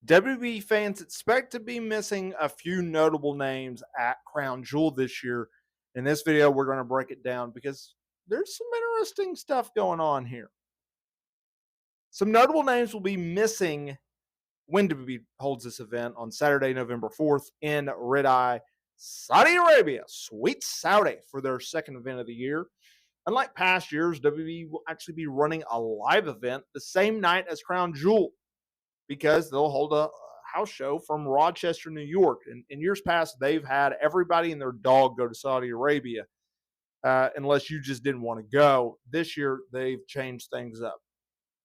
WWE fans expect to be missing a few notable names at Crown Jewel this year. In this video, we're going to break it down because there's some interesting stuff going on here. Some notable names will be missing when WWE holds this event on Saturday, November 4th in Red Eye, Saudi Arabia. Sweet Saudi for their second event of the year. Unlike past years, WWE will actually be running a live event the same night as Crown Jewel, because they'll hold a house show from Rochester, New York. And in years past, they've had everybody and their dog go to Saudi Arabia, unless you just didn't want to go. This year, they've changed things up.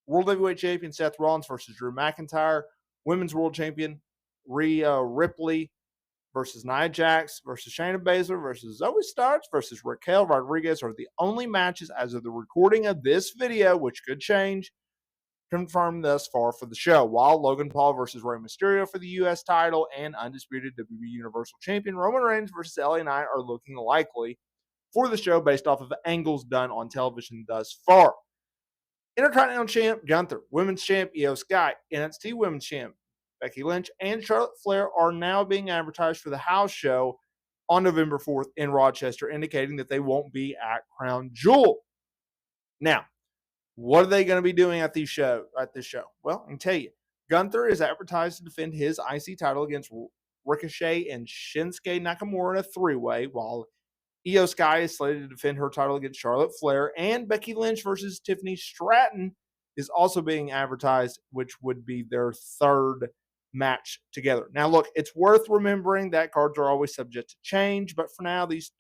World Heavyweight Champion Seth Rollins versus Drew McIntyre. Women's World Champion Rhea Ripley versus Nia Jax versus Shayna Baszler versus Zoe Starks versus Raquel Rodriguez are the only matches as of the recording of this video, which could change, confirmed thus far for the show, while Logan Paul versus Rey Mysterio for the U.S. title and undisputed WWE Universal Champion Roman Reigns versus LA Knight are looking likely for the show based off of angles done on television thus far. Intercontinental Champ Gunther, Women's Champ Io Sky, NXT Women's Champ Becky Lynch, and Charlotte Flair are now being advertised for the house show on November 4th in Rochester, indicating that they won't be at Crown Jewel. Now, what are they going to be doing at this show? Well, I can tell you. Gunther is advertised to defend his IC title against Ricochet and Shinsuke Nakamura in a three-way, while Io Sky is slated to defend her title against Charlotte Flair, and Becky Lynch versus Tiffany Stratton is also being advertised, which would be their third match together. Now, look, it's worth remembering that cards are always subject to change, but for now, these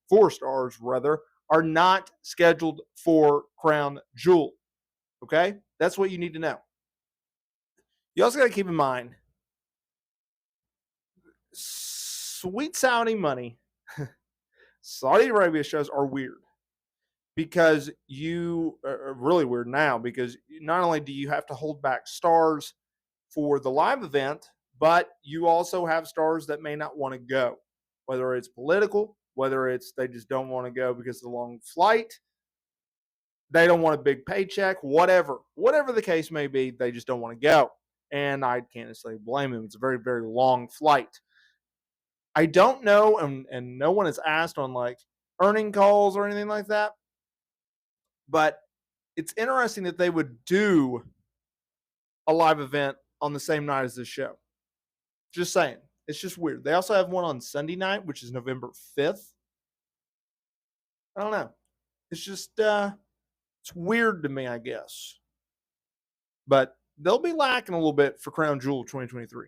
four stars are not scheduled for Crown Jewel. Okay? That's what you need to know. You also got to keep in mind, sweet Saudi money, Saudi Arabia shows are weird, because you are really weird now, because not only do you have to hold back stars for the live event, but you also have stars that may not want to go, whether it's political, whether it's they just don't want to go because of the long flight, they don't want a big paycheck, whatever the case may be, they just don't want to go. And I can't necessarily blame them. It's a very, very long flight. I don't know, and no one has asked on like earning calls or anything like that, but it's interesting that they would do a live event on the same night as this show. Just saying. It's just weird. They also have one on Sunday night, which is November 5th. I don't know. It's just, it's weird to me, I guess. But they'll be lacking a little bit for Crown Jewel 2023.